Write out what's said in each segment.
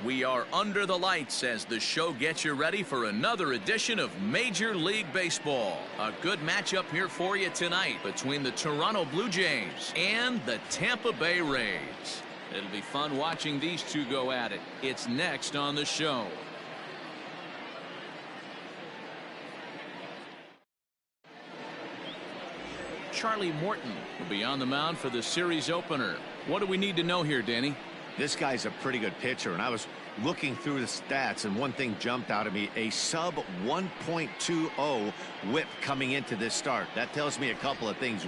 We are under the lights as the show gets you ready for another edition of Major League Baseball. A good matchup here for you tonight between the Toronto Blue Jays and the Tampa Bay Rays. It'll be fun watching these two go at it. It's next on the show. Charlie Morton will be on the mound for the series opener. What do we need to know here, Danny? This guy's a pretty good pitcher, and I was looking through the stats, and one thing jumped out at me: a sub 1.20 whip coming into this start. That tells me a couple of things.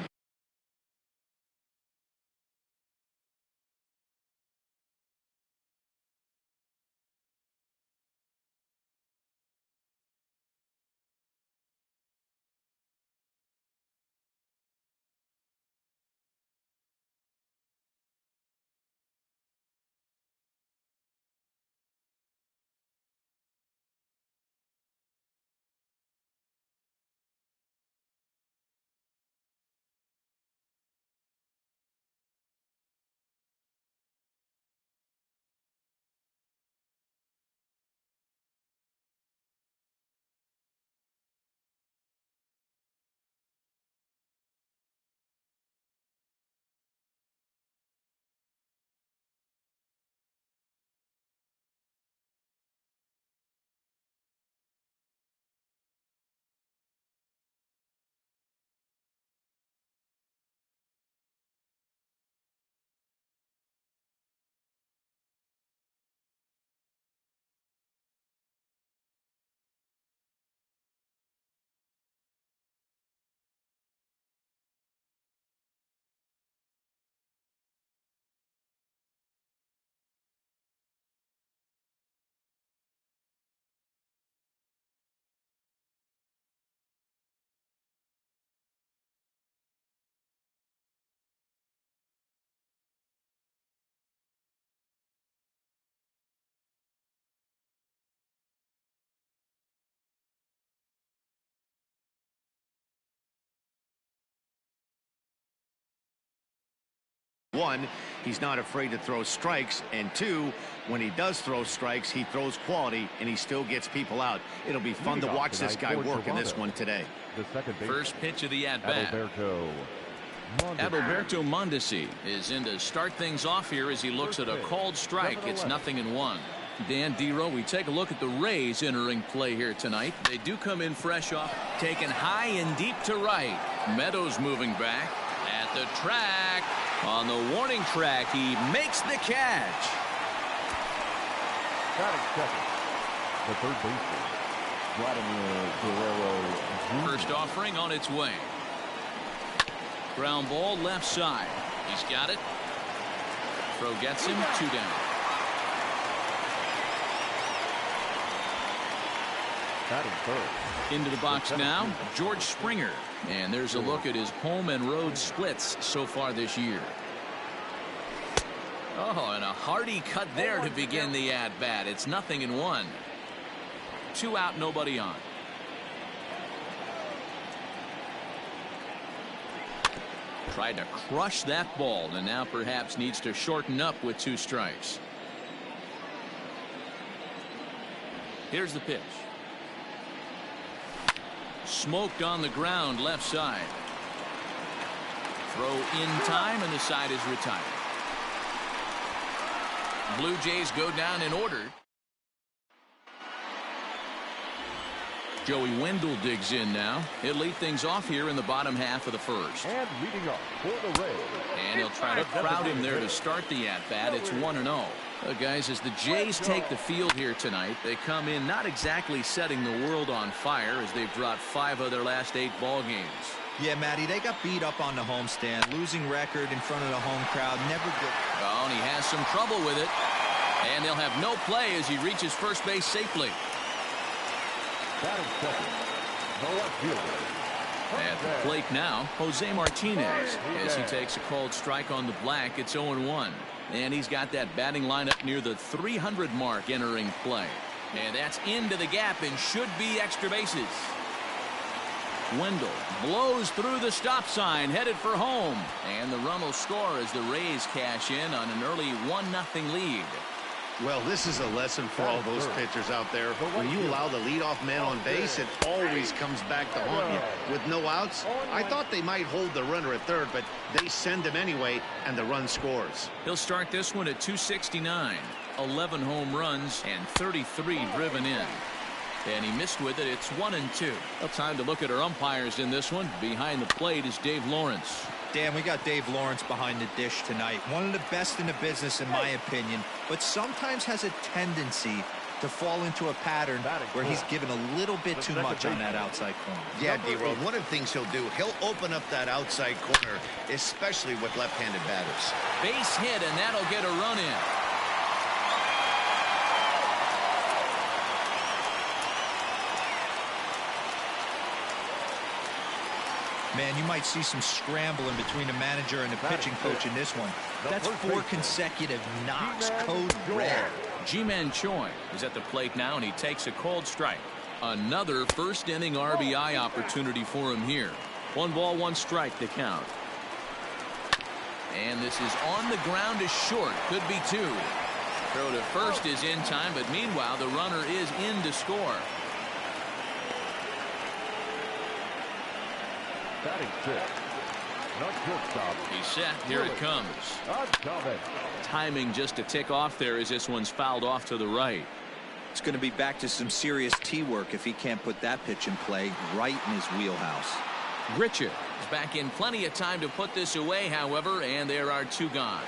One, he's not afraid to throw strikes, and two, when he does throw strikes, he throws quality, and he still gets people out. It'll be fun to watch this guy work in this one today. First pitch of the at-bat. Adalberto Mondesi is in to start things off here as he looks at a called strike. It's 0-1. Dan Dero, we take a look at the Rays entering play here tonight. They do come in fresh off, taken high and deep to right. Meadows moving back at the track. On the warning track, he makes the catch. Batting second, the third baseman, Vladimir Guerrero Jr. First offering on its way. Ground ball left side. He's got it. Throw gets him, 2 down. Batting third. Into the box now, George Springer. And there's a look at his home and road splits so far this year. Oh, and a hearty cut there to begin the at-bat. It's 0-1. 2 out, nobody on. Tried to crush that ball, and now perhaps needs to shorten up with 2 strikes. Here's the pitch. Smoked on the ground left side. Throw in time, and the side is retired. Blue Jays go down in order. Joey Wendell digs in now. He'll lead things off here in the bottom half of the first. And leading off for the Rays. And he'll try to crowd him there to start the at-bat. It's 1-0. Guys, as the Jays take the field here tonight, they come in not exactly setting the world on fire as they've dropped 5 of their last 8 ball games. Yeah, Matty, they got beat up on the homestand. Losing record in front of the home crowd. Never good. Oh, and he has some trouble with it. And they'll have no play as he reaches first base safely. Batting second, the left fielder. At the plate now, Jose Martinez. As he takes a called strike on the black, it's 0-1. And he's got that batting lineup near the 300 mark entering play. And that's into the gap and should be extra bases. Wendell blows through the stop sign, headed for home. And the run will score as the Rays cash in on an early 1-0 lead. Well, this is a lesson for all those pitchers out there. When you allow the leadoff man on base, it always comes back to haunt you. With no outs, I thought they might hold the runner at third, but they send him anyway, and the run scores. He'll start this one at 269. 11 home runs and 33 driven in. And he missed with it. It's 1-2. Well, time to look at our umpires in this one. Behind the plate is Dave Lawrence. Dan, we got Dave Lawrence behind the dish tonight. One of the best in the business, in my opinion, but sometimes has a tendency to fall into a pattern where he's given a little bit too much on that outside corner. Yeah, D-Road, one of the things he'll do, he'll open up that outside corner, especially with left-handed batters. Base hit, and that'll get a run in. Man, you might see some scrambling between the manager and the pitching coach in this one. That's 4 consecutive knocks. Code red. Ji-Man Choi is at the plate now, and he takes a called strike. Another first-inning RBI opportunity for him here. 1 ball, 1 strike to count. And this is on the ground is short. Could be 2. Throw to first is in time, but meanwhile, the runner is in to score. Batting 6. Not shortstop. He's set. Here it comes. Timing just to tick off there as this one's fouled off to the right. It's going to be back to some serious tee work if he can't put that pitch in play right in his wheelhouse. Grichuk is back in plenty of time to put this away, however, and there are 2 gone.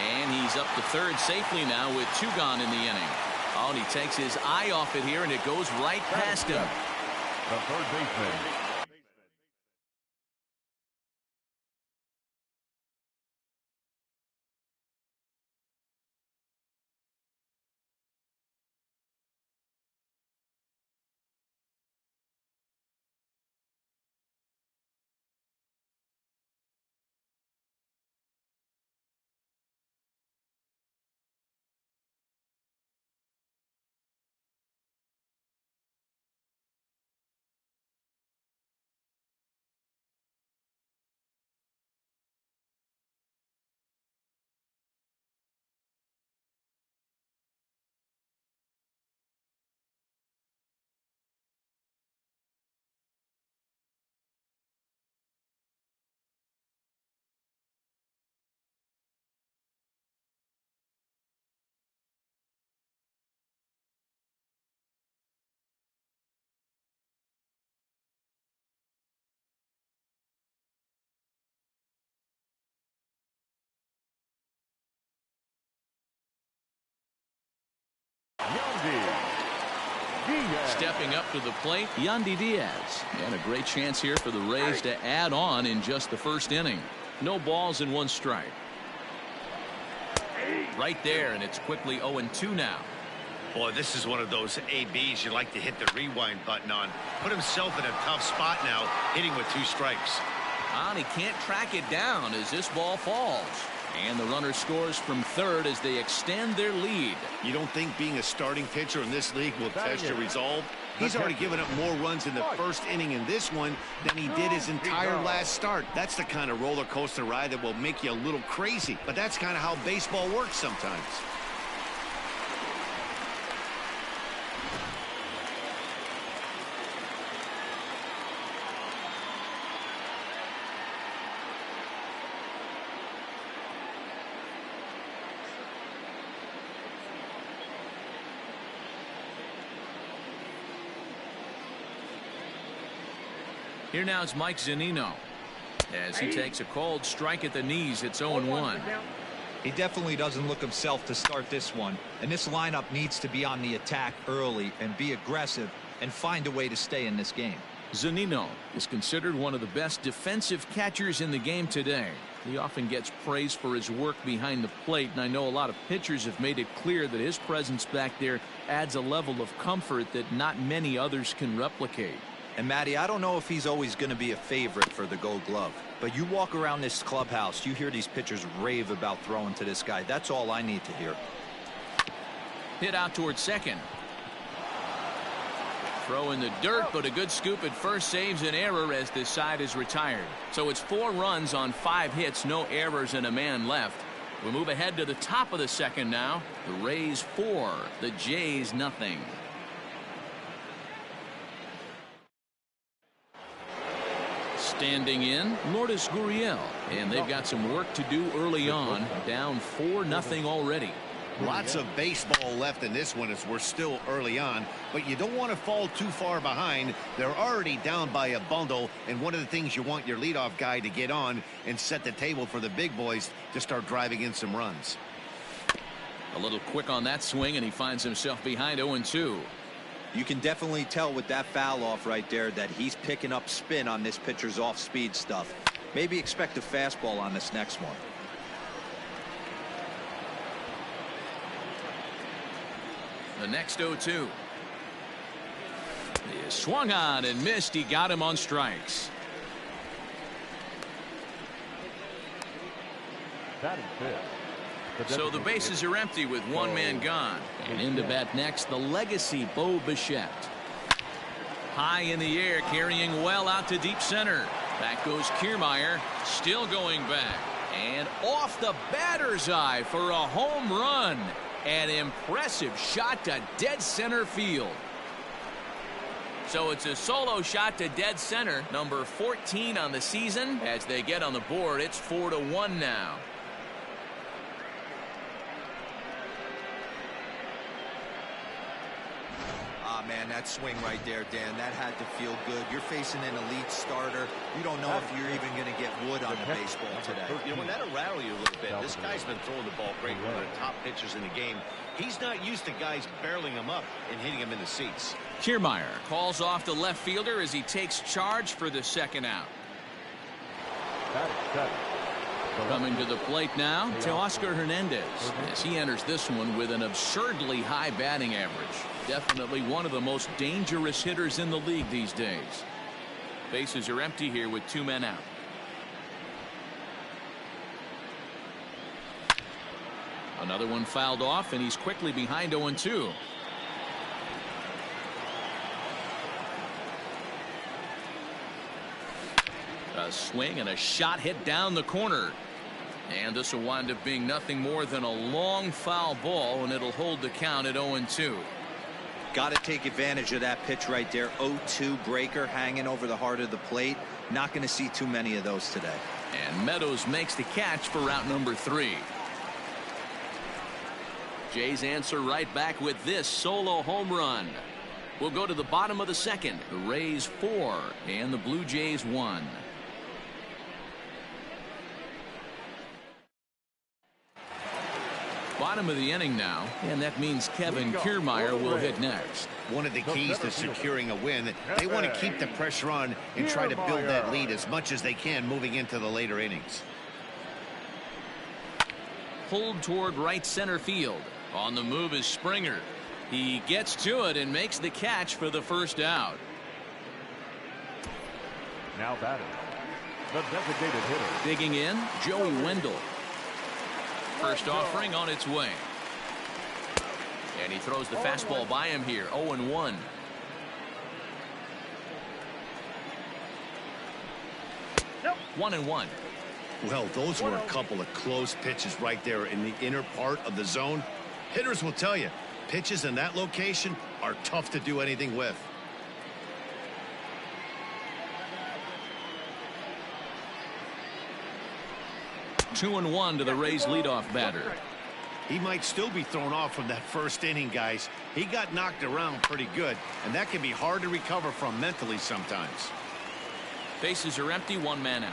And he's up to third safely now with 2 gone in the inning. Oh, and he takes his eye off it here, and it goes right past him. The third baseman. Stepping up to the plate, Yandy Diaz. And a great chance here for the Rays to add on in just the first inning. No balls and 1 strike. Right there, and it's quickly 0-2 now. Boy, this is one of those ABs you like to hit the rewind button on. Put himself in a tough spot now, hitting with 2 strikes. And he can't track it down as this ball falls. And the runner scores from third as they extend their lead. You don't think being a starting pitcher in this league will test your resolve? He's already given up more runs in the first inning in this one than he did his entire last start. That's the kind of roller coaster ride that will make you a little crazy. But that's kind of how baseball works sometimes. Here now is Mike Zunino as he takes a called strike at the knees. It's 0-1. He definitely doesn't look himself to start this one, and this lineup needs to be on the attack early and be aggressive and find a way to stay in this game. Zunino is considered one of the best defensive catchers in the game today. He often gets praise for his work behind the plate, and I know a lot of pitchers have made it clear that his presence back there adds a level of comfort that not many others can replicate. And Matty, I don't know if he's always going to be a favorite for the Gold Glove, but you walk around this clubhouse, you hear these pitchers rave about throwing to this guy. That's all I need to hear. Hit out towards second. Throw in the dirt, but a good scoop at first saves an error as this side is retired. So it's 4 runs on 5 hits, no errors, and a man left. We move ahead to the top of the second now. The Rays 4, the Jays nothing. Standing in, Lourdes Gurriel, and they've got some work to do early on. Down 4-0 already. Lots of baseball left in this one as we're still early on, but you don't want to fall too far behind. They're already down by a bundle, and one of the things you want your leadoff guy to get on and set the table for the big boys to start driving in some runs. A little quick on that swing, and he finds himself behind 0-2. You can definitely tell with that foul off right there that he's picking up spin on this pitcher's off-speed stuff. Maybe expect a fastball on this next one. The next 0-2. He is swung on and missed. He got him on strikes. So the bases are empty with one man gone. And in to bat next, the legacy Bo Bichette. High in the air, carrying well out to deep center. Back goes Kiermaier, still going back. And off the batter's eye for a home run. An impressive shot to dead center field. So it's a solo shot to dead center, number 14 on the season. As they get on the board, it's 4-1 now. Man, that swing right there, Dan, that had to feel good. You're facing an elite starter. You don't know if you're even going to get wood on the baseball today. You know, when that'll rattle you a little bit. This guy's been throwing the ball great, one of the top pitchers in the game. He's not used to guys barreling him up and hitting him in the seats. Kiermaier calls off the left fielder as he takes charge for the second out. Coming to the plate now, Teoscar Hernandez, as he enters this one with an absurdly high batting average. Definitely one of the most dangerous hitters in the league these days. Bases are empty here with two men out. Another one fouled off, and he's quickly behind 0-2. A swing and a shot hit down the corner. And this will wind up being nothing more than a long foul ball, and it'll hold the count at 0-2. Got to take advantage of that pitch right there. 0-2 breaker hanging over the heart of the plate. Not going to see too many of those today. And Meadows makes the catch for route number 3. Jays answer right back with this solo home run. We'll go to the bottom of the second. The Rays 4 and the Blue Jays 1. Bottom of the inning now, and that means Kevin Kiermaier will hit next. One of the keys to securing a win, they want to keep the pressure on and try to build that lead as much as they can moving into the later innings. Pulled toward right center field. On the move is Springer. He gets to it and makes the catch for the first out. Now batting, the designated hitter. Digging in, Joey Wendell. First offering on its way. And he throws the fastball by him here. 0-1. Yep. 1-1. Well, those were a couple of close pitches right there in the inner part of the zone. Hitters will tell you, pitches in that location are tough to do anything with. Two and 1 to the Rays leadoff batter. He might still be thrown off from that first inning, guys. He got knocked around pretty good, and that can be hard to recover from mentally sometimes. Bases are empty, one man out.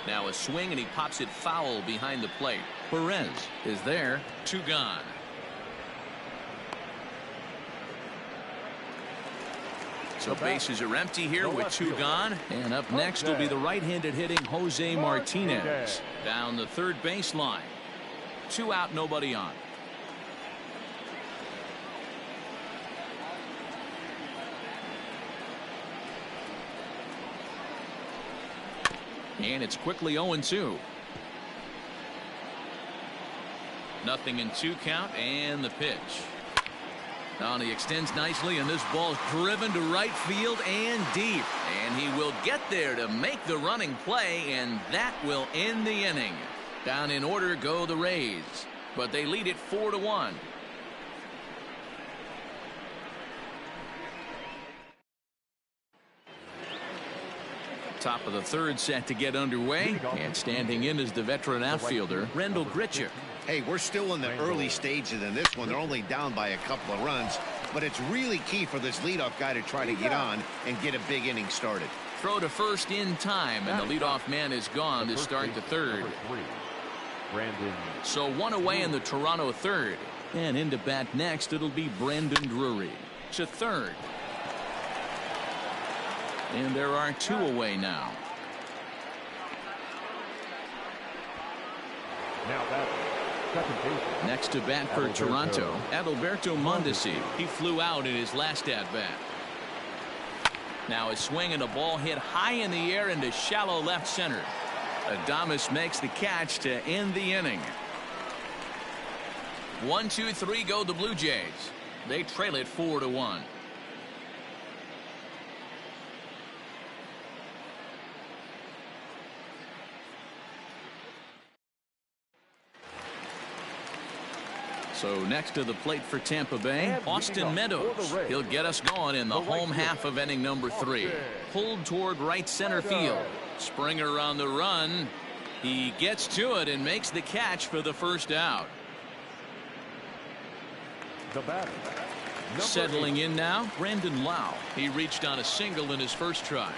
Now a swing, and he pops it foul behind the plate. Perez is there. 2 gone. So bases are empty here with 2 gone. And up next will be the right-handed hitting Jose Martinez. Down the third baseline. 2 out, nobody on. And it's quickly 0-2. Nothing in 2 count, and the pitch. Now he extends nicely, and this ball's driven to right field and deep. And he will get there to make the running play, and that will end the inning. Down in order go the Rays, but they lead it 4-1. Top of the third set to get underway, and standing in is the veteran outfielder Rendell Grichuk. Hey, we're still in the early stages in this one. They're only down by a couple of runs, but it's really key for this leadoff guy to try to get on and get a big inning started. Throw to first in time, and the leadoff man is gone to start the third. So one away in the Toronto third, and into bat next it'll be Brandon Drury to third. And there are two away now. Next to bat for Toronto, Adalberto Mondesi. He flew out in his last at-bat. Now a swing and a ball hit high in the air into shallow left center. Adames makes the catch to end the inning. 1-2-3 go the Blue Jays. They trail it 4-1. So next to the plate for Tampa Bay, Austin Meadows. He'll get us going in the home half of inning number 3. Pulled toward right center field. Springer on the run. He gets to it and makes the catch for the first out. Settling in now, Brandon Lau. He reached on a single in his first try.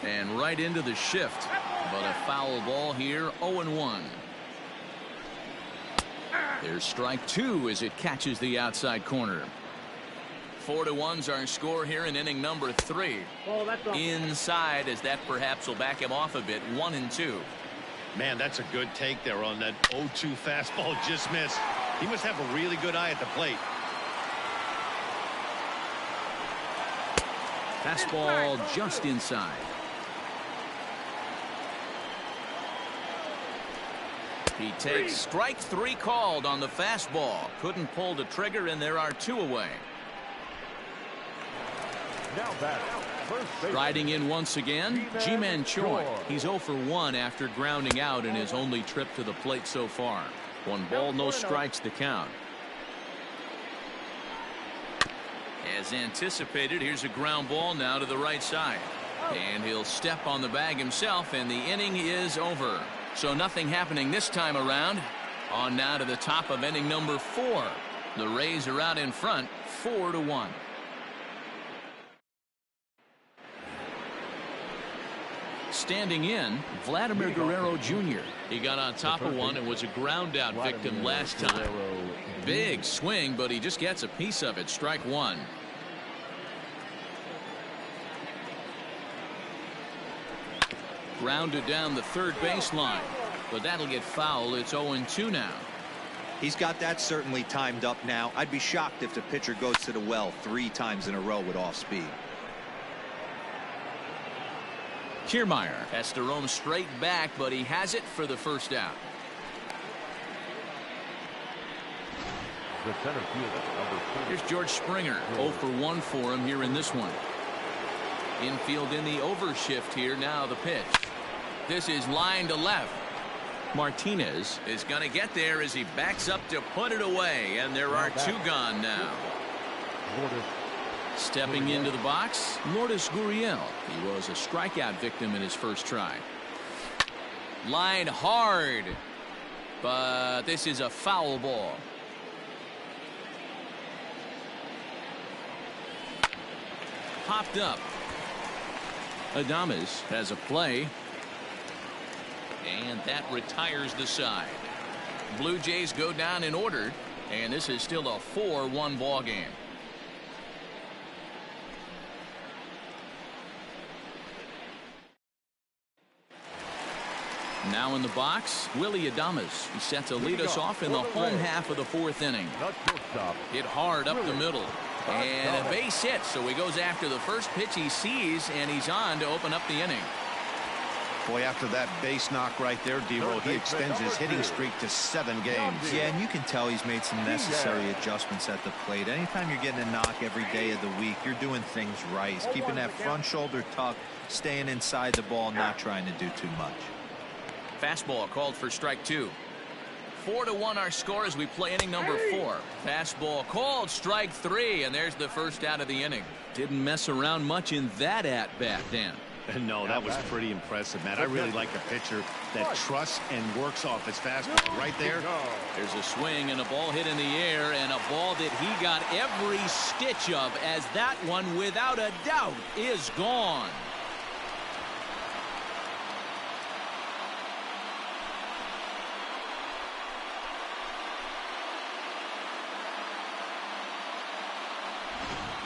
And right into the shift. But a foul ball here, 0-1. There's strike 2 as it catches the outside corner. 4-1's our score here in inning number 3. Inside, as that perhaps will back him off a bit. 1-2. Man, that's a good take there on that 0-2 fastball. Just missed. He must have a really good eye at the plate. Fastball just inside. He takes strike 3 called on the fastball. Couldn't pull the trigger, and there are 2 away. Riding in once again, Ji-Man Choi. He's 0 for 1 after grounding out in his only trip to the plate so far. 1 ball, no strikes the count. As anticipated, here's a ground ball now to the right side. And he'll step on the bag himself, and the inning is over. So nothing happening this time around. On now to the top of inning number 4. The Rays are out in front, 4-1. Standing in, Vladimir Guerrero Jr. He got on top of one and was a ground out victim last time. Big swing, but he just gets a piece of it. Strike 1. Grounded down the third baseline, but that'll get foul. It's 0-2 now. He's got that certainly timed up now. I'd be shocked if the pitcher goes to the well 3 times in a row with off speed. Kiermaier has to roam straight back, but he has it for the first out. Here's George Springer. 0 for 1 for him here in this one. Infield in the overshift here. Now the pitch. This is line to left. Martinez is going to get there as he backs up to put it away, and there are 2 gone now. Stepping into the box, Lourdes Gurriel. He was a strikeout victim in his first try. Line hard, but this is a foul ball. Popped up. Adames has a play, and that retires the side. Blue Jays go down in order, and this is still a 4-1 ball game. Now in the box, Willy Adames. He's set to lead us off in the home half of the 4th inning. Hit hard up the middle. And a base hit, so he goes after the first pitch he sees, and he's on to open up the inning. Boy, after that base knock right there, D-Roll, he extends his hitting streak to 7 games. Yeah, and you can tell he's made some necessary adjustments at the plate. Anytime you're getting a knock every day of the week, you're doing things right. He's keeping that front shoulder tucked, staying inside the ball, not trying to do too much. Fastball called for strike 2. 4-1 our score as we play inning number 4. Fastball called, strike 3, and there's the first out of the inning. Didn't mess around much in that at-bat, Dan. No, that was pretty impressive, Matt. I really like a pitcher that trusts and works off his fastball. Right there. There's a swing and a ball hit in the air, and a ball that he got every stitch of, as that one, without a doubt, is gone.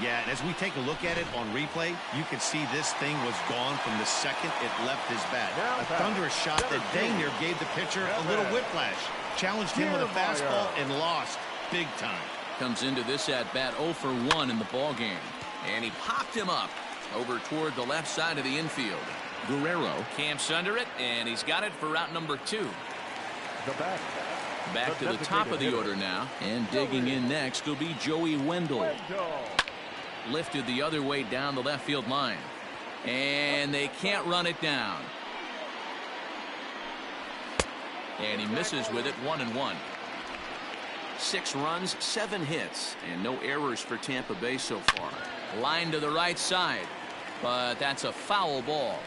Yeah, and as we take a look at it on replay, you can see this thing was gone from the second it left his bat. A thunderous shot that dang near gave the pitcher a little whiplash. Challenged him with a fastball and lost big time. Comes into this at-bat 0 for 1 in the ball game. And he popped him up over toward the left side of the infield. Guerrero camps under it, and he's got it for route number 2. Back to the top of the order now. And digging in next will be Joey Wendell. Lifted the other way down the left field line. And they can't run it down. And he misses with it, 1-1. 6 runs, 7 hits, and no errors for Tampa Bay so far. Line to the right side, but that's a foul ball.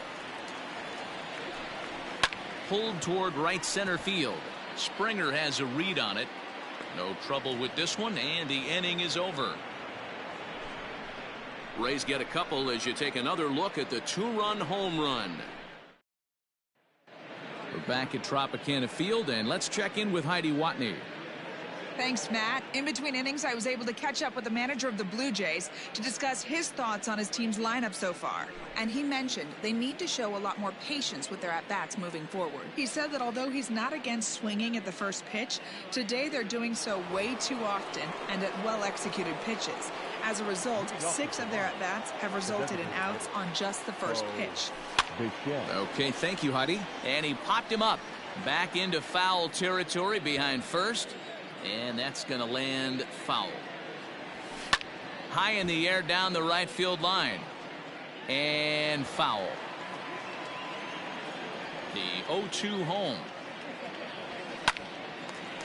Pulled toward right center field. Springer has a read on it. No trouble with this one, and the inning is over. Rays get a couple as you take another look at the 2-run home run. We're back at Tropicana Field, and let's check in with Heidi Watney. Thanks, Matt. In between innings, I was able to catch up with the manager of the Blue Jays to discuss his thoughts on his team's lineup so far. And he mentioned they need to show a lot more patience with their at-bats moving forward. He said that although he's not against swinging at the first pitch, today they're doing so way too often and at well-executed pitches. As a result, 6 of their at-bats have resulted in outs on just the first pitch. Okay, thank you, Heidi. And he popped him up back into foul territory behind first. And that's going to land foul. High in the air down the right field line. And foul. The 0-2 home.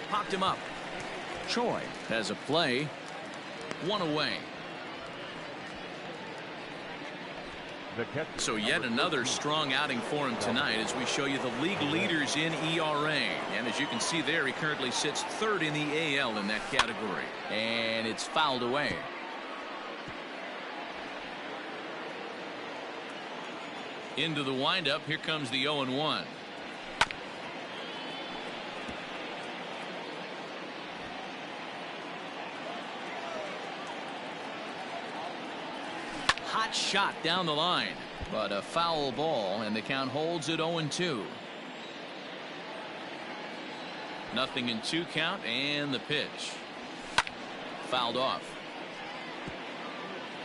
Popped him up. Choi has a play. 1 away. So yet another strong outing for him tonight as we show you the league leaders in ERA. And as you can see there, he currently sits 3rd in the AL in that category. And it's fouled away. Into the windup. Here comes the 0-1. Hot shot down the line, but a foul ball, and the count holds at 0-2. Nothing in 2 count, and the pitch fouled off.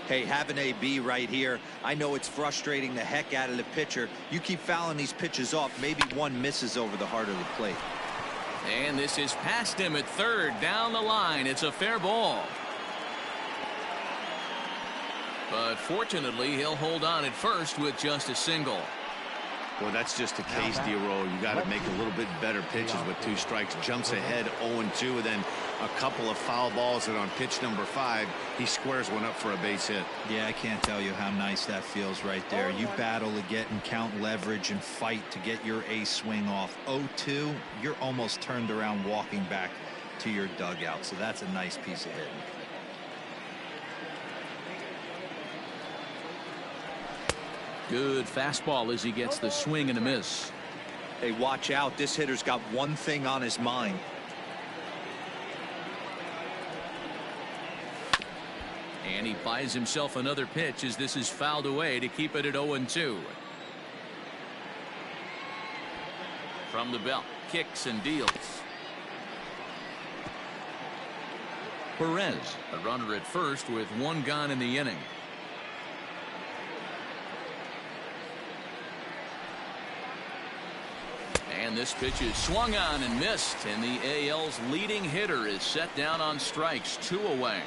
Hey, have an AB right here. I know it's frustrating the heck out of the pitcher. You keep fouling these pitches off, maybe one misses over the heart of the plate. And this is past him at 3rd, down the line. It's a fair ball. But fortunately, he'll hold on at first with just a single. Well, that's just a case, D-Roll. You got to make a little bit better pitches with 2 strikes. Jumps ahead 0-2, and then a couple of foul balls, and on pitch number 5, he squares one up for a base hit. Yeah, I can't tell you how nice that feels right there. You battle to get and count leverage and fight to get your ace swing off. 0-2, you're almost turned around walking back to your dugout, so that's a nice piece of hitting. Good fastball as he gets the swing and a miss. Hey, watch out. This hitter's got one thing on his mind. And he buys himself another pitch as this is fouled away to keep it at 0-2. From the belt, kicks and deals. Perez, a runner at first with 1 gone in the inning. And this pitch is swung on and missed. And the AL's leading hitter is set down on strikes, 2 away.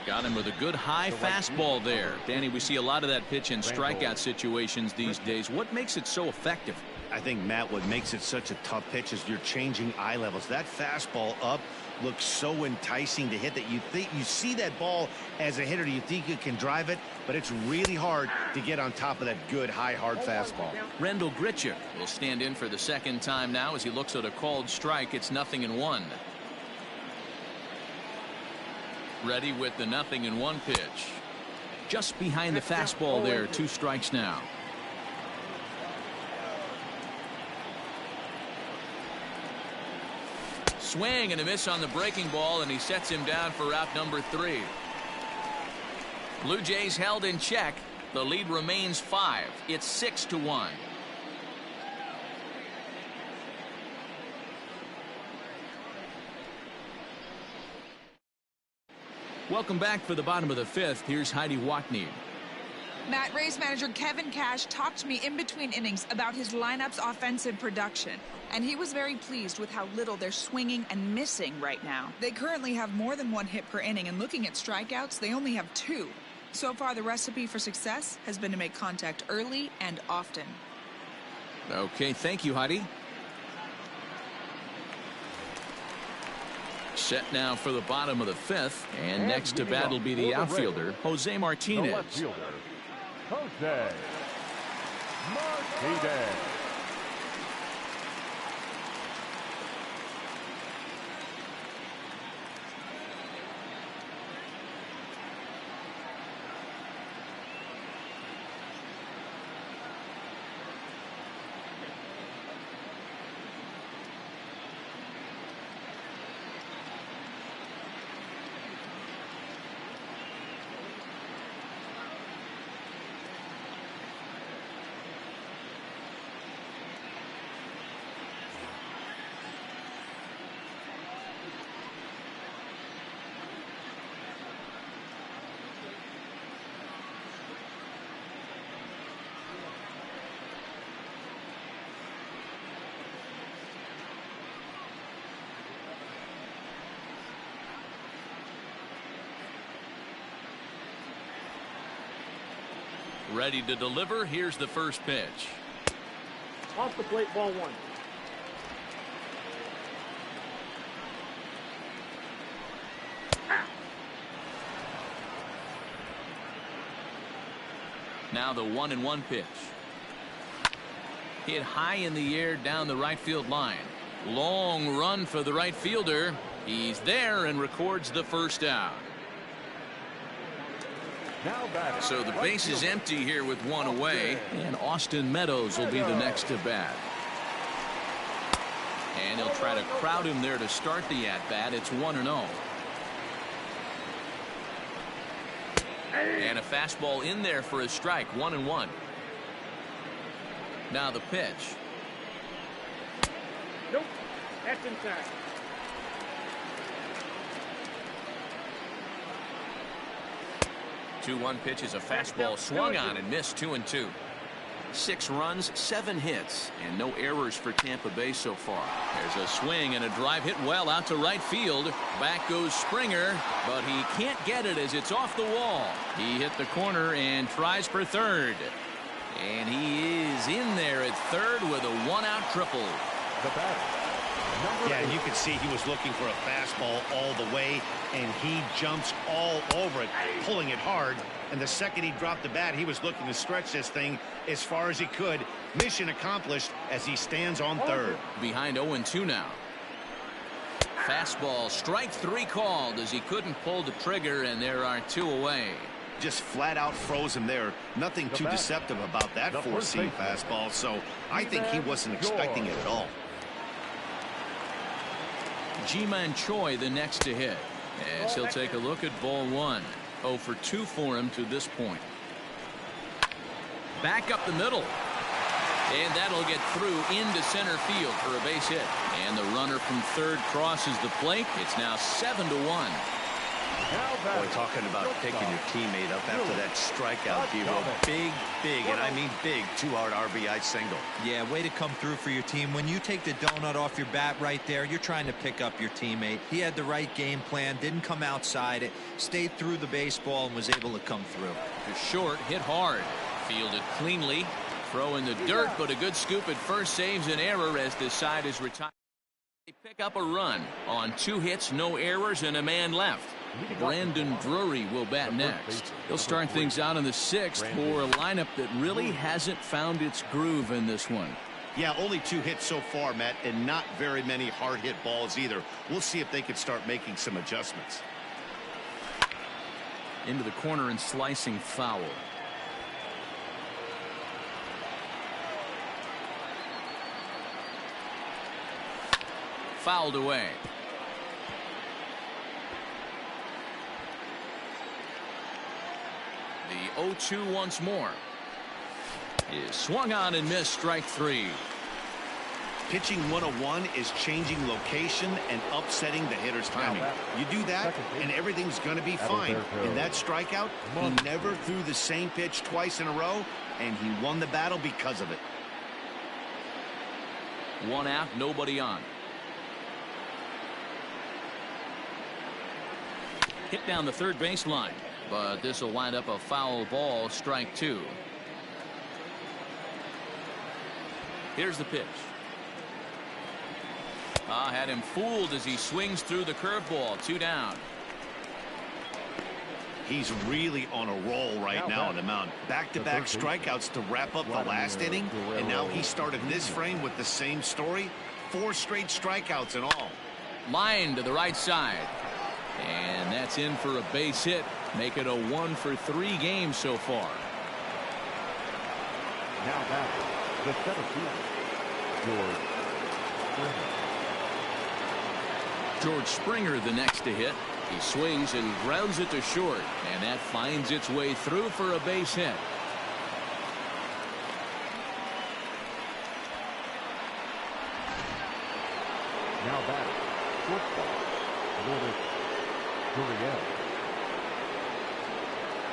Got him with a good high fastball there. Danny, we see a lot of that pitch in strikeout situations these days. What makes it so effective? I think, Matt, what makes it such a tough pitch is you're changing eye levels. That fastball up looks so enticing to hit that you think you see that ball as a hitter, you think you can drive it, but it's really hard to get on top of that good high hard fastball. Rendell Grichuk will stand in for the second time now as he looks at a called strike. It's 0-1. Ready with the 0-1 pitch. Just behind the fastball there. 2 strikes now. Swing and a miss on the breaking ball, and he sets him down for out number 3. Blue Jays held in check. The lead remains 5. It's 6-1. Welcome back for the bottom of the 5th. Here's Heidi Watney. Matt, Rays manager Kevin Cash talked to me in between innings about his lineup's offensive production, and he was very pleased with how little they're swinging and missing right now. They currently have more than 1 hit per inning, and looking at strikeouts, they only have 2. So far, the recipe for success has been to make contact early and often. Okay, thank you, Heidi. Set now for the bottom of the 5th, and next to bat will be the outfielder, Jose Martinez. Jose Martinez. Ready to deliver. Here's the first pitch. Off the plate, ball 1. Now the 1-1 pitch. Hit high in the air down the right field line. Long run for the right fielder. He's there and records the first out. So the base is empty here with 1 away, and Austin Meadows will be the next to bat. And he'll try to crowd him there to start the at-bat. It's 1-0. And a fastball in there for a strike. 1-1. Now the pitch. Nope. That's inside. 2-1 pitch is a fastball swung on and missed. 2-2. 6 runs, 7 hits, and no errors for Tampa Bay so far. There's a swing and a drive hit well out to right field. Back goes Springer, but he can't get it as it's off the wall. He hit the corner and tries for third. And he is in there at third with a 1-out triple. The batter. Yeah, you can see he was looking for a fastball all the way, and he jumps all over it, pulling it hard. And the second he dropped the bat, he was looking to stretch this thing as far as he could. Mission accomplished as he stands on third. Behind 0-2 now. Fastball, strike 3 called as he couldn't pull the trigger, and there are 2 away. Just flat out froze him there. Nothing too deceptive about that 4-seam fastball, so I think he wasn't expecting it at all. Ji-Man Choi the next to hit, as he'll take a look at ball 1. 0 for 2 for him to this point. Back up the middle, and that'll get through into center field for a base hit. And the runner from third crosses the plate. It's now 7-1. Boy, talking about picking your teammate up after that strikeout, D-Row. Big, and I mean big, 2-out RBI single. Yeah, way to come through for your team. When you take the donut off your bat right there, you're trying to pick up your teammate. He had the right game plan, didn't come outside it, stayed through the baseball, and was able to come through. To short, hit hard. Fielded cleanly. Throw in the dirt, but a good scoop at first saves an error as this side is retired. They pick up a run on 2 hits, no errors, and a man left. Brandon Drury will bat next. He'll start things out in the 6th for a lineup that really hasn't found its groove in this one. Yeah, only 2 hits so far, Matt, and not very many hard hit balls either. We'll see if they can start making some adjustments. Into the corner and slicing foul. Fouled away. The 0-2 once more. Is swung on and missed, strike 3. Pitching 101 is changing location and upsetting the hitter's timing. You do that, and everything's going to be fine. In that strikeout, he never threw the same pitch twice in a row, and he won the battle because of it. 1 out, nobody on. Hit down the third baseline, but this will wind up a foul ball, strike 2. Here's the pitch. Had him fooled as he swings through the curveball. 2 down. He's really on a roll right now on the mound. Back-to-back strikeouts to wrap up the last inning, and now he started this frame with the same story. 4 straight strikeouts in all. Line to the right side. And that's in for a base hit. Make it a 1 for 3 games so far. Now back, the center fielder, George Springer the next to hit. He swings and grounds it to short, and that finds its way through for a base hit. Now back, shortstop, Gurriel.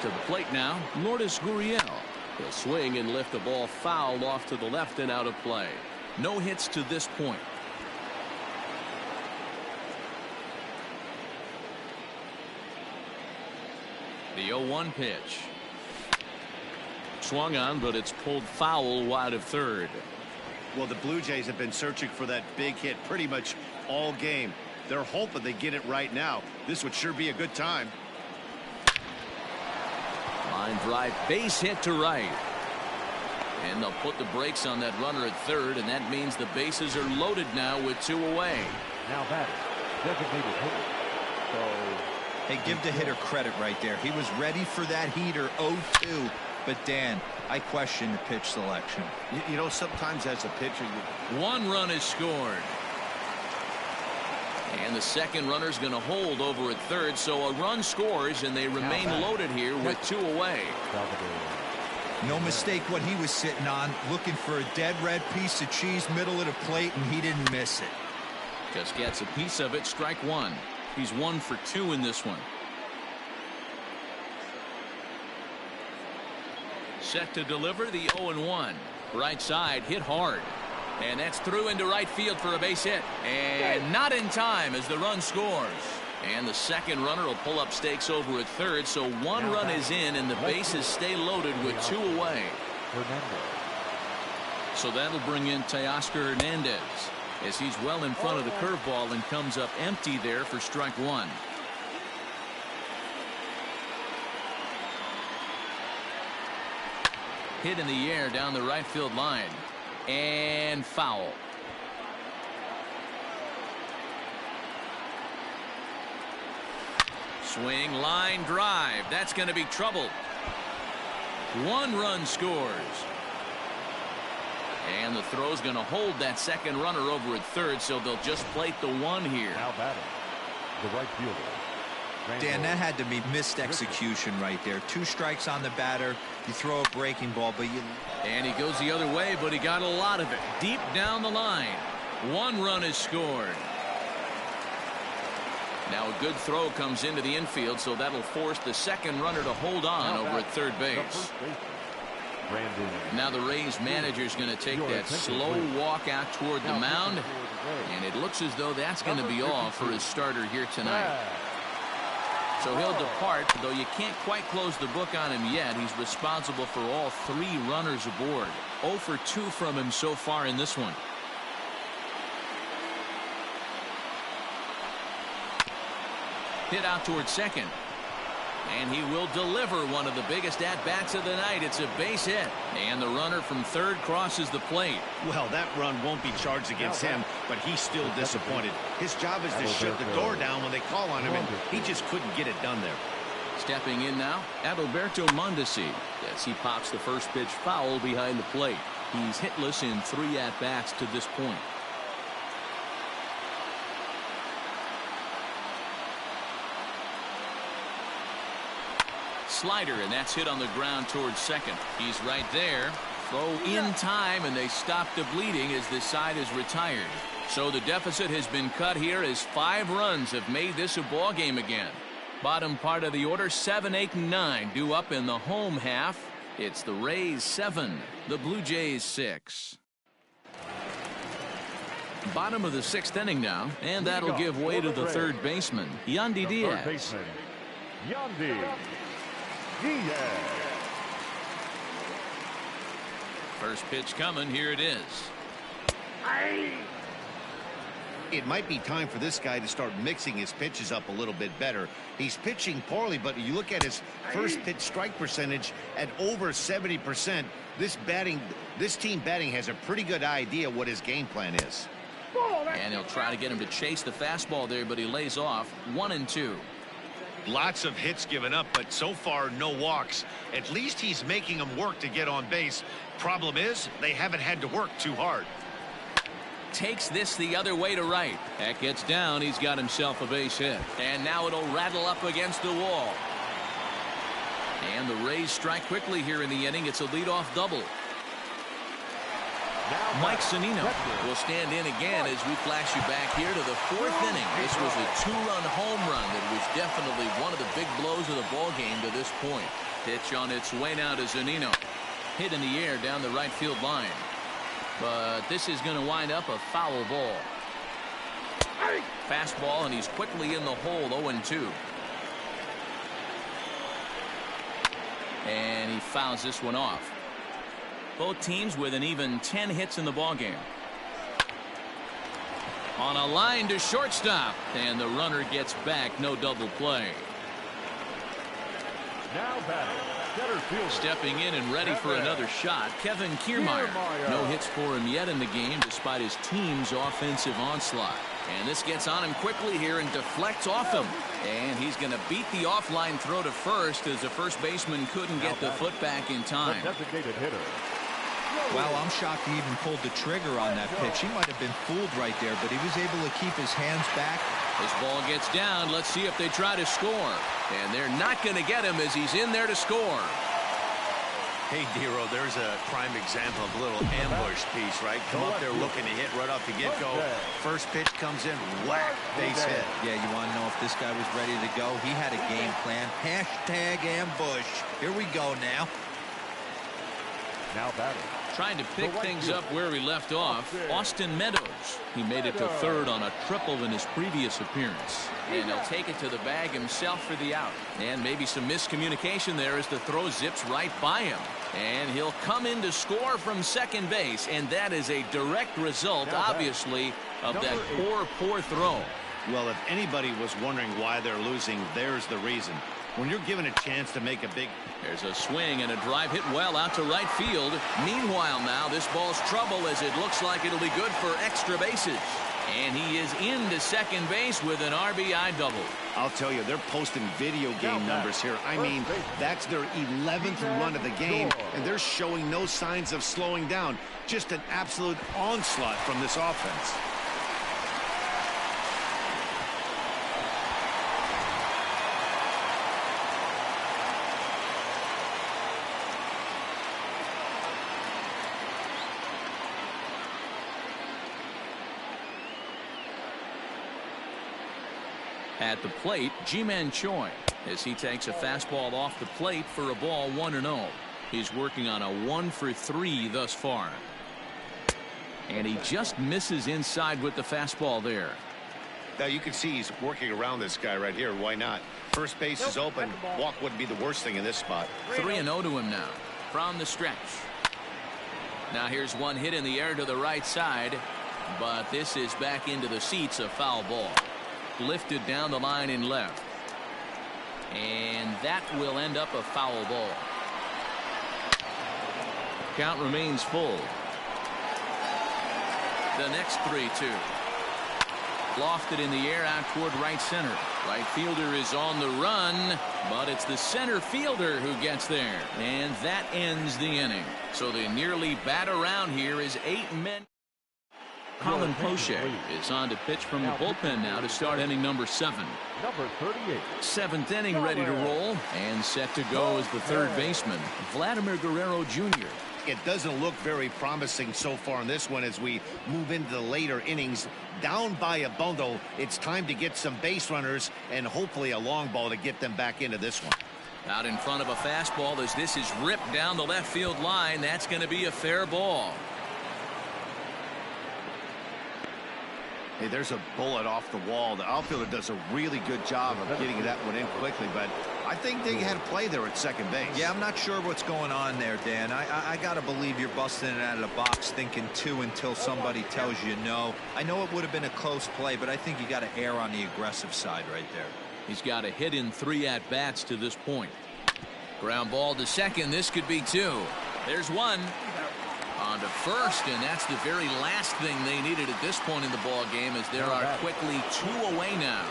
To the plate now, Lourdes Gurriel. He'll swing and lift the ball foul off to the left and out of play. No hits to this point. The 0-1 pitch. Swung on, but it's pulled foul wide of third. Well, the Blue Jays have been searching for that big hit pretty much all game. They're hoping they get it right now. This would sure be a good time. Line drive, base hit to right. And they'll put the brakes on that runner at third, and that means the bases are loaded now with 2 away. Now batter, designated hitter. So, hey, give the hitter credit right there. He was ready for that heater 0-2. But Dan, I question the pitch selection. You know, sometimes as a pitcher, 1 run is scored. And the second runner's going to hold over at third, so a run scores, and they remain loaded here with 2 away. No mistake what he was sitting on, looking for a dead red piece of cheese middle of the plate, and he didn't miss it. Just gets a piece of it, strike 1. He's 1 for 2 in this one. Set to deliver the 0-1. Right side, hit hard. And that's through into right field for a base hit. And not in time as the run scores. And the second runner will pull up stakes over at third, so 1 run is in, and the bases stay loaded with 2 away. So that'll bring in Teoscar Hernandez, as he's well in front of the curveball and comes up empty there for strike 1. Hit in the air down the right field line. And foul. Swing, line drive. That's going to be trouble. 1 run scores. And the throw's going to hold that second runner over at third, so they'll just plate the 1 here. Now batting, the right fielder. Dan, that had to be missed execution right there. 2 strikes on the batter. You throw a breaking ball, but you... And he goes the other way, but he got a lot of it. Deep down the line. 1 run is scored. Now a good throw comes into the infield, so that'll force the second runner to hold on over at third base. Now the Rays manager's going to take that slow walk out toward the mound, and it looks as though that's going to be all for his starter here tonight. So he'll depart, though you can't quite close the book on him yet. He's responsible for all 3 runners aboard. 0 for 2 from him so far in this one. Hit out towards second. And he will deliver one of the biggest at-bats of the night. It's a base hit. And the runner from third crosses the plate. Well, that run won't be charged against him, but he's still disappointed. His job is to shut the door down when they call on him, and he just couldn't get it done there. Stepping in now, Adalberto Mondesi, as he pops the first pitch foul behind the plate. He's hitless in 3 at-bats to this point. Slider, and that's hit on the ground towards second. He's right there. Throw in time, and they stop the bleeding as this side is retired. So the deficit has been cut here as 5 runs have made this a ball game again. Bottom part of the order, 7, 8, and 9 due up in the home half. It's the Rays 7, the Blue Jays 6. Bottom of the 6th inning now, and that'll give way to the third baseman, Yandy Diaz. First pitch coming. Here it is. It might be time for this guy to start mixing his pitches up a little bit better. He's pitching poorly, but you look at his first pitch strike percentage at over 70%. This team batting has a pretty good idea what his game plan is. And he'll try to get him to chase the fastball there, but he lays off. 1 and 2. Lots of hits given up, but so far no walks. At least he's making them work to get on base. Problem is, they haven't had to work too hard. Takes this the other way to right. That gets down. He's got himself a base hit. And now it'll rattle up against the wall. And the Rays strike quickly here in the inning. It's a leadoff double. Mike Zunino will stand in again as we flash you back here to the 4th inning. This was a 2-run home run that was definitely one of the big blows of the ball game to this point. Pitch on its way now to Zunino. Hit in the air down the right field line. But this is going to wind up a foul ball. Fastball, and he's quickly in the hole. 0-2. And he fouls this one off. Both teams with an even 10 hits in the ballgame. On a line to shortstop, and the runner gets back. No double play. Now batting, center fielder. Stepping in and ready for another shot, Kevin Kiermaier. No hits for him yet in the game despite his team's offensive onslaught. And this gets on him quickly here and deflects off him. And he's going to beat the offline throw to first as the first baseman couldn't get the foot back in time. Designated hitter. Well, I'm shocked he even pulled the trigger on that pitch. He might have been fooled right there, but he was able to keep his hands back. This ball gets down. Let's see if they try to score. And they're not going to get him as he's in there to score. Hey, Dero, there's a prime example of a little ambush piece, right? Come up there looking to hit right off the get-go. First pitch comes in, whack, base hit. Yeah, you want to know if this guy was ready to go? He had a game plan. Hashtag ambush. Here we go now. Now batting. Trying to pick things up where we left off, Austin Meadows. He made it to third on a triple in his previous appearance. And he'll take it to the bag himself for the out. And maybe some miscommunication there as the throw zips right by him. And he'll come in to score from second base. And that is a direct result, obviously, of that poor throw. Well, if anybody was wondering why they're losing, there's the reason. When you're given a chance to make a big... There's a swing and a drive hit well out to right field. Meanwhile now, this ball's trouble as it looks like it'll be good for extra bases. And he is into second base with an RBI double. I'll tell you, they're posting video game numbers here. I mean, that's their 11th run of the game, and they're showing no signs of slowing down. Just an absolute onslaught from this offense. At the plate, Ji-Man Choi, as he takes a fastball off the plate for a ball 1-0. He's working on a 1-for-3 thus far. And he just misses inside with the fastball there. Now you can see he's working around this guy right here. Why not? First base is open. Walk wouldn't be the worst thing in this spot. 3-0 to him now from the stretch. Now here's one hit in the air to the right side, but this is back into the seats, a foul ball. Lifted down the line in left. And that will end up a foul ball. Count remains full. The next 3-2. Lofted in the air out toward right center. Right fielder is on the run, but it's the center fielder who gets there. And that ends the inning. So the nearly bat around here is 8 men. Colin Poche is on to pitch from the bullpen now to start inning number 7. Number 38. 7th inning ready to roll and set to go as the third baseman, Vladimir Guerrero Jr. It doesn't look very promising so far in this one as we move into the later innings. Down by a bundle, it's time to get some base runners and hopefully a long ball to get them back into this one. Out in front of a fastball as this is ripped down the left field line. That's going to be a fair ball. Hey, there's a bullet off the wall. The outfielder does a really good job of getting that one in quickly, but I think they had a play there at second base. Yeah, I'm not sure what's going on there, Dan. I got to believe you're busting it out of the box thinking 2 until somebody tells you no. I know it would have been a close play, but I think you got to err on the aggressive side right there. He's got a hit in 3 at-bats to this point. Ground ball to second. This could be 2. There's 1. On to first, and that's the very last thing they needed at this point in the ball game, as there are quickly 2 away now.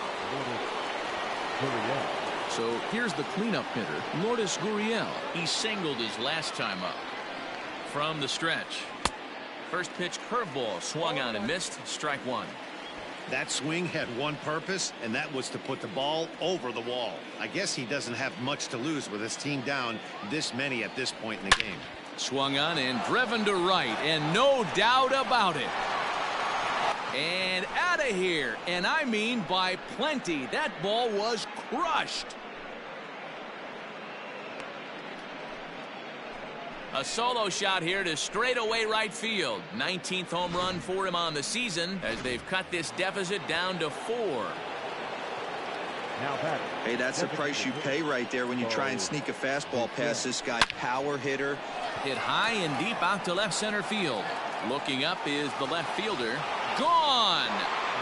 So here's the cleanup hitter, Lourdes Gurriel. He singled his last time up. From the stretch. First pitch curveball swung on and missed. Strike 1. That swing had one purpose, and that was to put the ball over the wall. I guess he doesn't have much to lose with his team down this many at this point in the game. Swung on and driven to right, and no doubt about it. And out of here, and I mean by plenty. That ball was crushed. A solo shot here to straightaway right field. 19th home run for him on the season as they've cut this deficit down to 4. Hey, that's the price you pay right there when you try and sneak a fastball past this guy. Power hitter. Hit high and deep out to left center field. Looking up is the left fielder. Gone!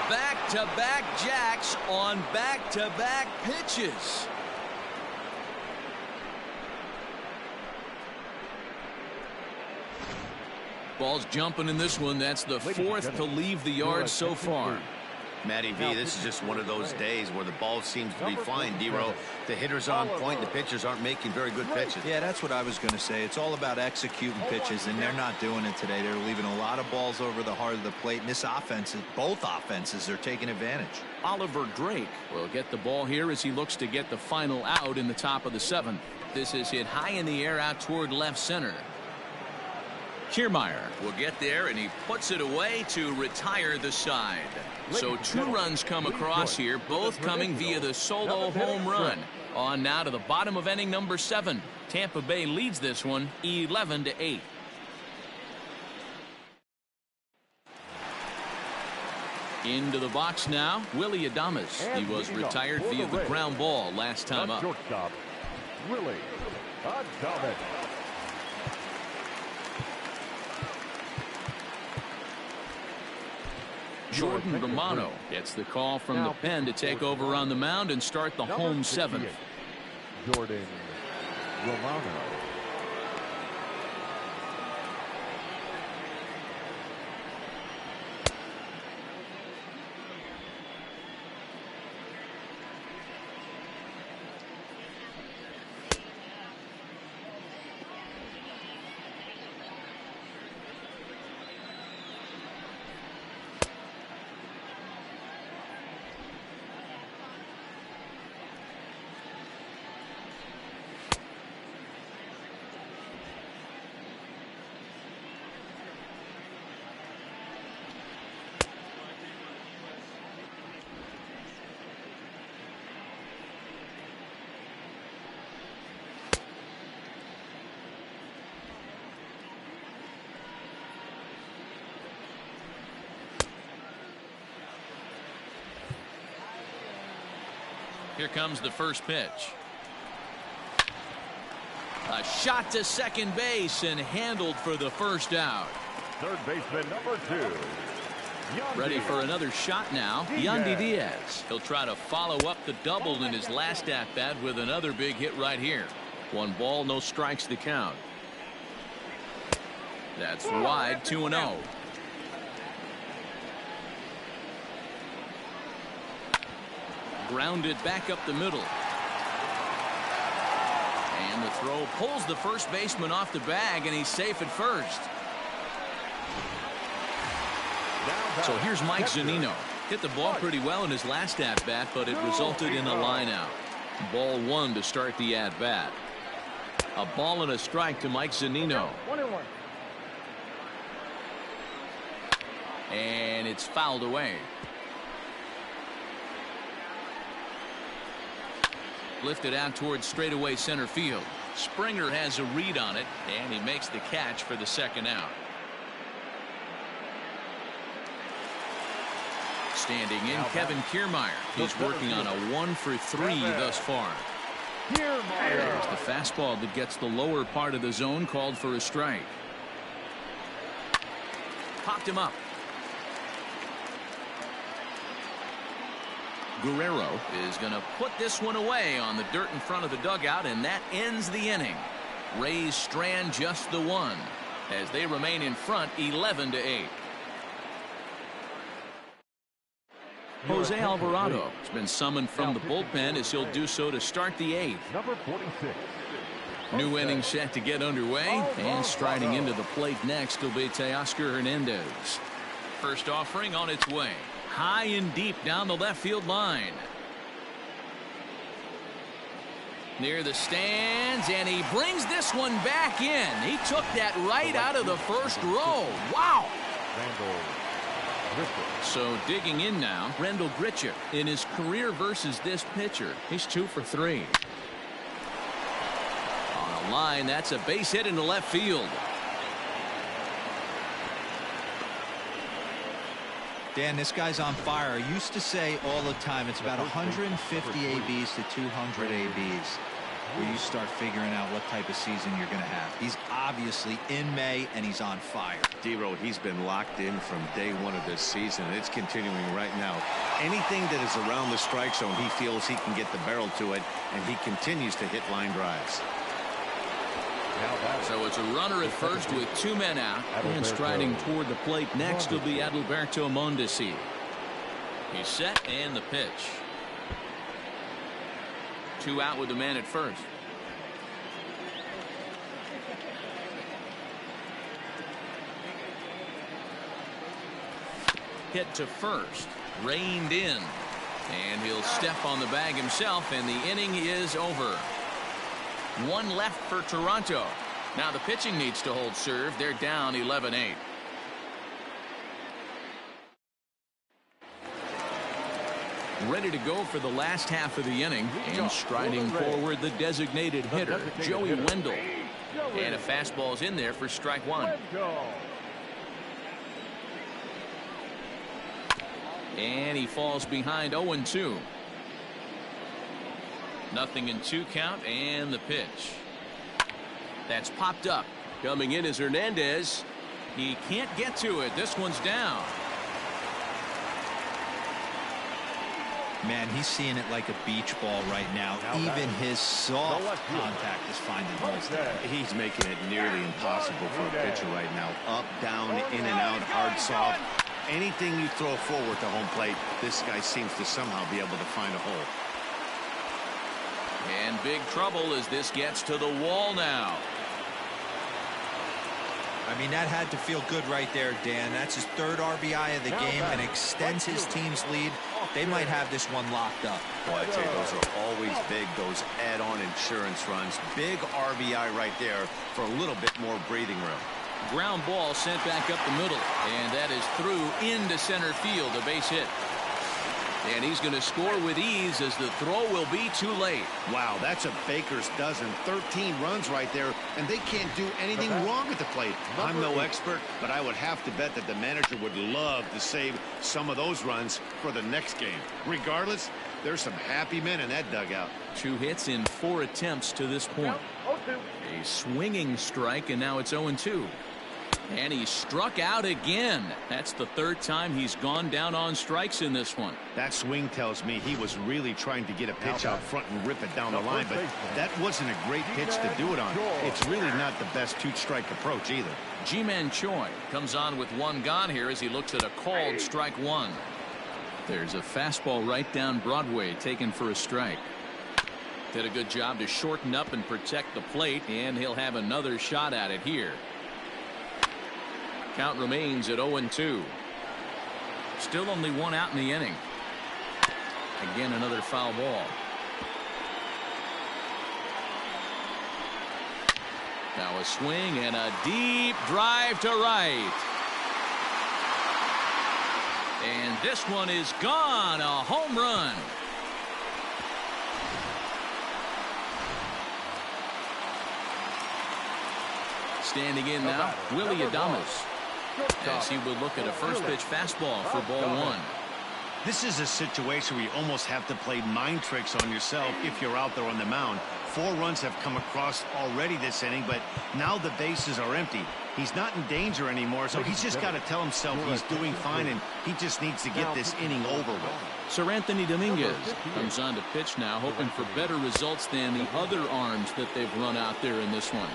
Back-to-back jacks on back-to-back pitches. Ball's jumping in this one. That's the 4th to leave the yard so far. Matty V, this is just one of those days where the ball seems to be flying, D-Row. The hitter's on point, the pitchers aren't making very good pitches. Yeah, that's what I was going to say. It's all about executing pitches, and they're not doing it today. They're leaving a lot of balls over the heart of the plate, and this offense, both offenses are taking advantage. Oliver Drake will get the ball here as he looks to get the final out in the top of the 7th. This is hit high in the air out toward left center. Kiermaier will get there, and he puts it away to retire the side. So 2 runs come across here, both coming via the solo home run. On now to the bottom of inning number 7. Tampa Bay leads this one 11-8. Into the box now, Willie Adames. He was retired via the ground ball last time up. Shortstop, Willie Adames. Jordan Romano gets the call from the pen to take over on the mound and start the home 7th. Jordan Romano. Here comes the first pitch. A shot to second base and handled for the first out. Third baseman number 2. Ready for another shot now. Yandy Diaz. He'll try to follow up the double in his last at-bat with another big hit right here. 1 ball, no strikes to count. That's wide, 2-0. Grounded back up the middle. And the throw pulls the first baseman off the bag, and he's safe at first. So here's Mike Zunino. Hit the ball pretty well in his last at-bat, but it resulted in a line-out. Ball 1 to start the at-bat. A ball and a strike to Mike Zunino. 1-1. And it's fouled away. Lifted out towards straightaway center field. Springer has a read on it, and he makes the catch for the second out. Standing in, Kevin Kiermaier. He's working on a 1-for-3 thus far. There's the fastball that gets the lower part of the zone, called for a strike. Popped him up. Guerrero is going to put this one away on the dirt in front of the dugout, and that ends the inning. Rays strand just the one as they remain in front 11-8. Jose Alvarado has been summoned from the bullpen as he'll do so to start the 8th. Number 46. New inning set to get underway, and striding into the plate next will be Teoscar Hernandez. First offering on its way. High and deep down the left field line. Near the stands, and he brings this one back in. He took that right out of the first row. Wow. So digging in now, Rendell Grichuk. In his career versus this pitcher, he's 2 for 3. On a line, that's a base hit into left field. Dan, this guy's on fire. I used to say all the time it's about 150 ABs to 200 ABs where you start figuring out what type of season you're going to have. He's obviously in May, and he's on fire. D-Road, he's been locked in from day 1 of this season. It's continuing right now. Anything that is around the strike zone, he feels he can get the barrel to it, and he continues to hit line drives. So it's a runner at first with 2 men out, and striding toward the plate next will be Adalberto Mondesi. He's set, and the pitch. 2 out with the man at first. Hit to first, reined in, and he'll step on the bag himself, and the inning is over. 1 left for Toronto. Now the pitching needs to hold serve. They're down 11-8. Ready to go for the last half of the inning, and striding forward the designated hitter, Joey Wendell. And a fastball's in there for strike 1. And he falls behind 0-2. 0-2 count, and the pitch. That's popped up. Coming in is Hernandez. He can't get to it. This one's down. Man, he's seeing it like a beach ball right now. Even his soft contact is finding holes there. He's making it nearly impossible for a pitcher right now. Up, down, in and out, hard, soft. Anything you throw forward to home plate, this guy seems to somehow be able to find a hole. And big trouble as this gets to the wall now. I mean, that had to feel good right there, Dan. That's his 3rd RBI of the game and extends his team's lead. They might have this one locked up. Boy, I tell you, those are always big, those add-on insurance runs. Big RBI right there for a little bit more breathing room. Ground ball sent back up the middle, and that is through into center field, a base hit. And he's going to score with ease as the throw will be too late. Wow, that's a baker's dozen. 13 runs right there, and they can't do anything wrong at the plate. I'm no expert, but I would have to bet that the manager would love to save some of those runs for the next game. Regardless, There's some happy men in that dugout. 2 hits in 4 attempts to this point. A swinging strike, and now it's 0-2. And he struck out again. That's the 3rd time he's gone down on strikes in this one. That swing tells me he was really trying to get a pitch out front and rip it down the line, but that wasn't a great pitch to do it on. It's really not the best 2-strike approach either. Ji-Man Choi comes on with 1 gone here as he looks at a called strike 1. There's a fastball right down Broadway taken for a strike. Did a good job to shorten up and protect the plate, and he'll have another shot at it here. Count remains at 0-2. Still only 1 out in the inning. Again, another foul ball. Now a swing and a deep drive to right. And this one is gone. A home run. Standing in now, Willie Adames, as he will look at a first pitch fastball for ball 1. This is a situation where you almost have to play mind tricks on yourself if you're out there on the mound. 4 runs have come across already this inning, but now the bases are empty. He's not in danger anymore, so he's just got to tell himself he's doing fine, and he just needs to get this inning over with. Sir Anthony Dominguez comes on to pitch now, hoping for better results than the other arms that they've run out there in this one.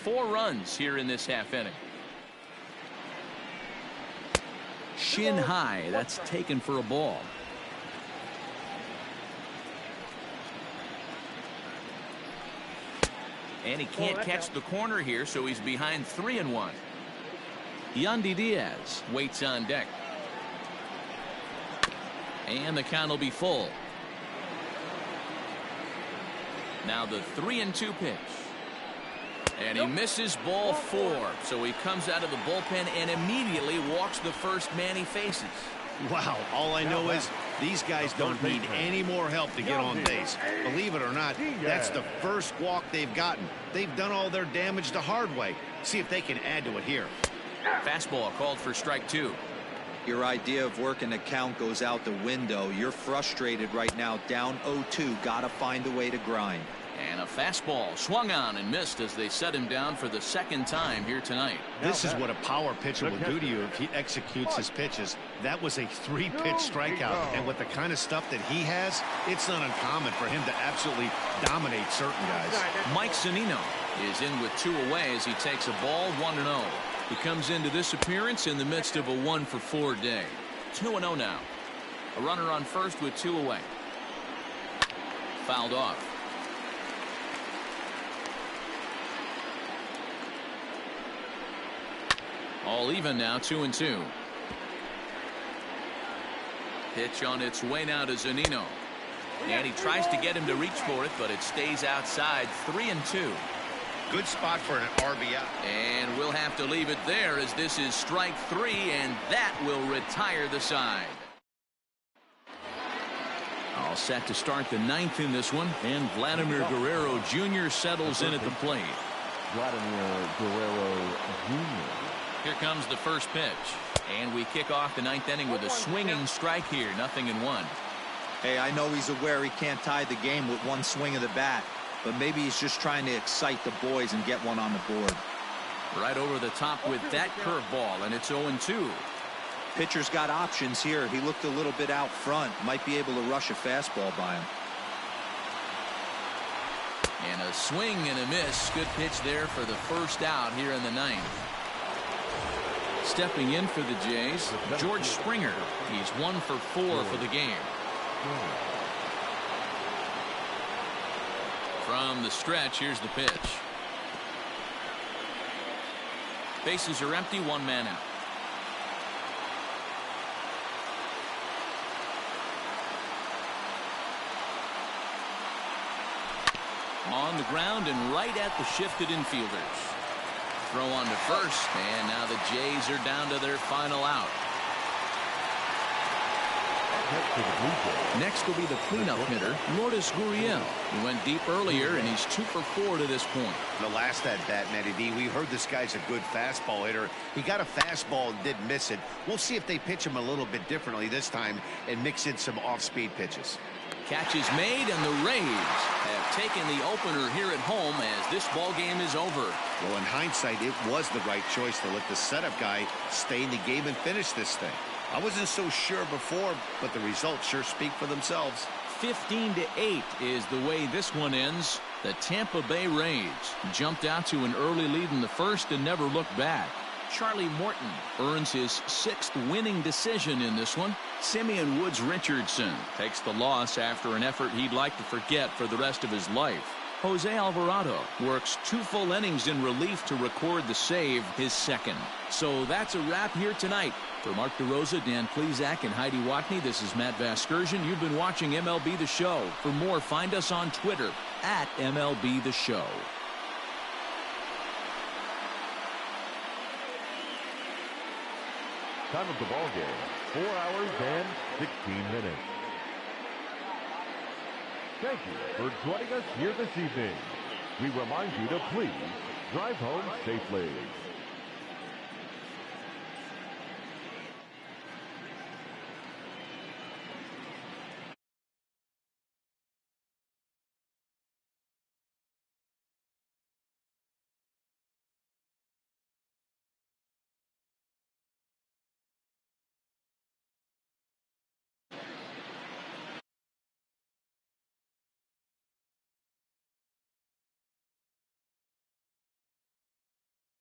Four runs here in this half inning. Shin high, that's taken for a ball. And he can't catch the corner here, so he's behind 3-1. Yandy Diaz waits on deck. And the count will be full. Now the 3-2 pitch. And he misses ball 4. So he comes out of the bullpen and immediately walks the first man he faces. Wow, all I know is these guys don't need any more help to get on base. Believe it or not, that's the first walk they've gotten. They've done all their damage the hard way. See if they can add to it here. Fastball called for strike 2. Your idea of working the count goes out the window. You're frustrated right now, down 0-2. Got to find a way to grind. And a fastball swung on and missed as they set him down for the second time here tonight. This is what a power pitcher will do to you if he executes his pitches. That was a 3-pitch strikeout, and with the kind of stuff that he has, it's not uncommon for him to absolutely dominate certain guys. Mike Zunino is in with 2 away as he takes a ball 1-0. He comes into this appearance in the midst of a 1-for-4 day. 2-0 now. A runner on first with 2 away. Fouled off. All even now, 2-2. Pitch on its way now to Zunino. And he tries to get him to reach for it, but it stays outside. 3-2. Good spot for an RBI. And we'll have to leave it there as this is strike 3, and that will retire the side. All set to start the 9th in this one, and Vladimir Guerrero Jr. settles in at the plate. Vladimir Guerrero Jr. Here comes the first pitch, and we kick off the 9th inning with a swinging strike here. 0-1. Hey, I know he's aware he can't tie the game with one swing of the bat, but maybe he's just trying to excite the boys and get one on the board. Right over the top with that curveball, and it's 0-2. Pitcher's got options here. He looked a little bit out front. Might be able to rush a fastball by him. And a swing and a miss. Good pitch there for the first out here in the ninth. Stepping in for the Jays, George Springer. He's 1 for 4 for the game. From the stretch, here's the pitch. Bases are empty, 1 man out. On the ground and right at the shifted infielders. Throw on to first, and now the Jays are down to their final out. Next will be the cleanup hitter, Lourdes Gurriel. He went deep earlier, and he's 2 for 4 to this point. The last at bat, Matty D, we heard this guy's a good fastball hitter. He got a fastball and didn't miss it. We'll see if they pitch him a little bit differently this time and mix in some off-speed pitches. Catch is made, and the Rays have taken the opener here at home as this ball game is over. Well, in hindsight, it was the right choice to let the setup guy stay in the game and finish this thing. I wasn't so sure before, but the results sure speak for themselves. 15-8 is the way this one ends. The Tampa Bay Rays jumped out to an early lead in the first and never looked back. Charlie Morton earns his 6th winning decision in this one. Simeon Woods Richardson takes the loss after an effort he'd like to forget for the rest of his life. Jose Alvarado works 2 full innings in relief to record the save, his 2nd. So that's a wrap here tonight. For Mark DeRosa, Dan Plesac, and Heidi Watney, this is Matt Vasgersian. You've been watching MLB The Show. For more, find us on Twitter at MLB The Show. Time of the ball game, 4 hours and 16 minutes. Thank you for joining us here this evening. We remind you to please drive home safely.